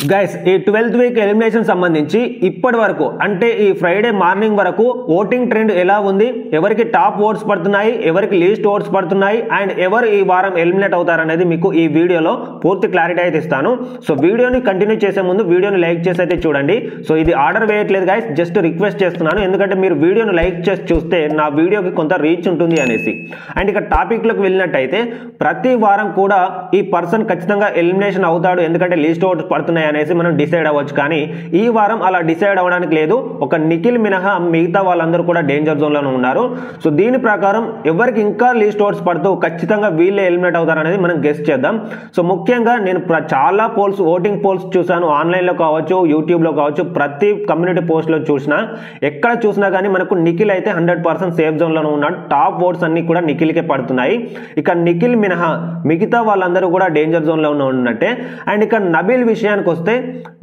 Guys ఈ 12th week elimination సంబంధించి ఇప్పటి వరకు అంటే ఈ ఫ్రైడే మార్నింగ్ వరకు ఓటింగ్ ట్రెండ్ ఎలా ఉంది, ఎవరికి టాప్ ఓట్స్ పడుతున్నాయి, ఎవరికి లీస్ట్ ఓట్స్ పడుతున్నాయి అండ్ ఎవరు ఈ వారం ఎలిమినేట్ అవుతారనేది మీకు ఈ వీడియోలో పూర్తి క్లారిటీ అయితే ఇస్తాను. సో వీడియోని కంటిన్యూ చేసే ముందు వీడియోని లైక్ చేసి అయితే చూడండి. సో ఇది ఆర్డర్ వేయట్లేదు గైస్, జస్ట్ రిక్వెస్ట్ చేస్తున్నాను, ఎందుకంటే మీరు వీడియోని లైక్ చేసి చూస్తే నా వీడియోకి కొంత రీచ్ ఉంటుంది అనేసి. అండ్ ఇక టాపిక్లోకి వెళ్ళినట్టయితే ప్రతి వారం కూడా ఈ పర్సన్ ఖచ్చితంగా ఎలిమినేషన్ అవుతాడు ఎందుకంటే లీస్ట్ ఓట్స్ పడుతున్నాయి అనేసి మనం డిసైడ్ అవ్వచ్చు. కానీ ఈ వారం అలా డిసైడ్ అవ్వడానికి లేదు. ఒక నిఖిల్ మినహా మిగతా వాళ్ళందరూ కూడా డేంజర్ జోన్ లోనే ఉన్నారు. సో దీని ప్రకారం ఎవరికి ఇంకా లీస్ట్ ఓట్స్ పడుతూ ఖచ్చితంగా వీళ్ళే ఎలిమినేట్ అవుతారు అనేది మనం గెస్ చేద్దాం. సో ముఖ్యంగా నేను చాలా పోల్స్, ఓటింగ్ పోల్స్ చూసాను, ఆన్లైన్ లో కావచ్చు, యూట్యూబ్ లో కావచ్చు, ప్రతి కమ్యూనిటీ పోస్ట్ లో చూసినా, ఎక్కడ చూసినా కానీ మనకు నిఖిల్ అయితే 100% సేఫ్ జోన్ లోనే ఉన్నాడు. టాప్ ఓట్స్ అన్ని కూడా నిఖిల్కే పడుతున్నాయి. ఇక నిఖిల్ మినహా మిగతా వాళ్ళందరూ కూడా డేంజర్ జోన్ లో ఉన్నట్టే. అండ్ ఇక నబీల్ విషయానికి వస్తే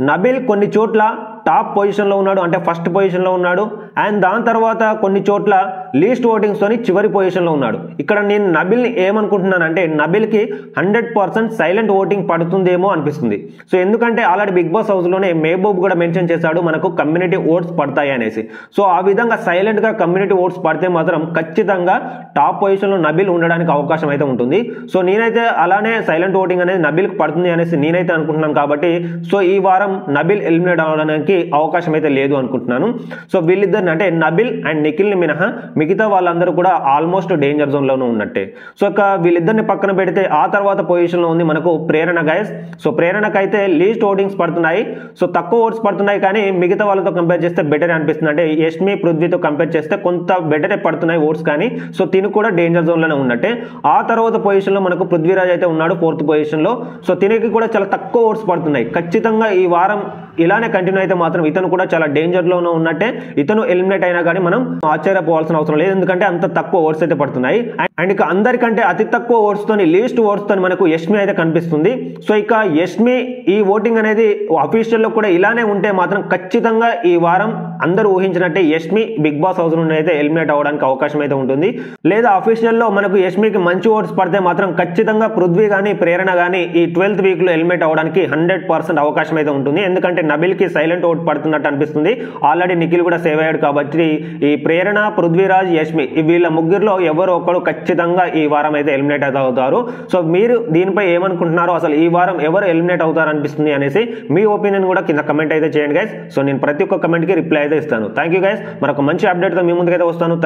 నబీల్ కొన్ని చోట్ల టాప్ పొజిషన్లో ఉన్నాడు, అంటే ఫస్ట్ పొజిషన్లో ఉన్నాడు. అండ్ దాని తర్వాత కొన్ని చోట్ల లీస్ట్ ఓటింగ్స్తోని చివరి పొజిషన్లో ఉన్నాడు. ఇక్కడ నేను నబీల్ని ఏమనుకుంటున్నానంటే నబీల్కి 100% సైలెంట్ ఓటింగ్ పడుతుందేమో అనిపిస్తుంది. సో ఎందుకంటే ఆల్రెడీ బిగ్ బాస్ హౌస్లోనే మహబూబ్ కూడా మెన్షన్ చేశాడు మనకు కమ్యూనిటీ ఓట్స్ పడతాయి అనేసి. సో ఆ విధంగా సైలెంట్గా కమ్యూనిటీ ఓట్స్ పడితే మాత్రం ఖచ్చితంగా టాప్ పొజిషన్లో నబీల్ ఉండడానికి అవకాశం అయితే ఉంటుంది. సో నేనైతే అలానే సైలెంట్ ఓటింగ్ అనేది నబీల్కి పడుతుంది అనేసి నేనైతే అనుకుంటున్నాను. కాబట్టి సో ఈ వారం నబీల్ ఎలిమినేట్ అవ్వడానికి అవకాశం అయితే లేదు అనుకుంటున్నాను. సో వీళ్ళిద్దరిని అంటే నబీల్ అండ్ నిఖిల్ ని మినహా మిగతా వాళ్ళందరూ కూడా ఆల్మోస్ట్ డేంజర్ జోన్ లోనే ఉన్నట్టే. సో ఇక వీళ్ళిద్దరిని పక్కన పెడితే ఆ తర్వాత పొజిషన్ లో ఉంది మనకు ప్రేరణ గైస్. సో ప్రేరణకు అయితే లీస్ట్ ఓటింగ్స్ పడుతున్నాయి. సో తక్కువ ఓట్స్ పడుతున్నాయి, కానీ మిగతా వాళ్ళతో కంపేర్ చేస్తే బెటర్ అనిపిస్తుంది. అంటే యష్మి, పృథ్వీతో కంపేర్ చేస్తే కొంత బెటరే పడుతున్నాయి ఓట్స్, కానీ సో తిను కూడా డేంజర్ జోన్ లోనే ఉన్నట్టే. ఆ తర్వాత పొజిషన్ లో మనకు పృథ్వీరాజ్ అయితే ఉన్నాడు 4th పొజిషన్ లో. సో తినకి కూడా చాలా తక్కువ ఓట్స్ పడుతున్నాయి. ఖచ్చితంగా ఈ వారం ఇలానే కంటిన్యూ అయితే మాత్రం ఇతను కూడా చాలా డేంజర్ లోనే ఉన్నట్టే. ఇతను ఎలిమినేట్ అయినా కానీ మనం ఆశ్చర్యపోవాల్సిన అవసరం లేదు, ఎందుకంటే అంత తక్కువ ఓట్స్ అయితే పడుతున్నాయి. అండ్ ఇక అందరికంటే అతి తక్కువ ఓట్స్ తోని, లీస్ట్ ఓట్స్ తోని మనకు యష్మి అయితే కనిపిస్తుంది. సో ఇక యష్మి ఈ ఓటింగ్ అనేది అఫీషియల్ లో కూడా ఇలానే ఉంటే మాత్రం ఖచ్చితంగా ఈ వారం అందరూ ఊహించినట్టే యష్మి బిగ్ బాస్ హౌస్ నుండి అయితే ఎలిమినేట్ అవ్వడానికి అవకాశం అయితే ఉంటుంది. లేదా అఫీషియల్ లో మనకు యష్మికి మంచి ఓట్స్ పడితే మాత్రం ఖచ్చితంగా పృథ్వీ కానీ ప్రేరణ కానీ ఈ 12th వీక్ లో ఎలిమినేట్ అవ్వడానికి 100% అవకాశం అయితే ఉంటుంది. ఎందుకంటే నబీల్ కి సైలెంట్ ఓట్ పడుతున్నట్టు అనిపిస్తుంది. ఆల్రెడీ నిఖిల్ కూడా సేవ్ అయ్యాడు. కాబట్టి ఈ ప్రేరణ, పృథ్వీరాజ్, యష్మి వీళ్ళ ముగ్గురులో ఎవరు ఒకరు ఖచ్చితంగా ఈ వారం అయితే ఎలిమినేట్ అవుతారు. సో మీరు దీనిపై ఏమనుకుంటున్నారో, అసలు ఈ వారం ఎవరు ఎలిమినేట్ అవుతారు అనిపిస్తుంది అనేసి మీ ఒపీనియన్ కూడా కింద కమెంట్ అయితే చేయండి గైస్. సో నేను ప్రతి ఒక్క కమెంట్ కి రిప్లై అయితే ఇస్తాను. Thank you guys. మరొక మంచి అప్డేట్ తో మీ ముందుకైతే వస్తాను.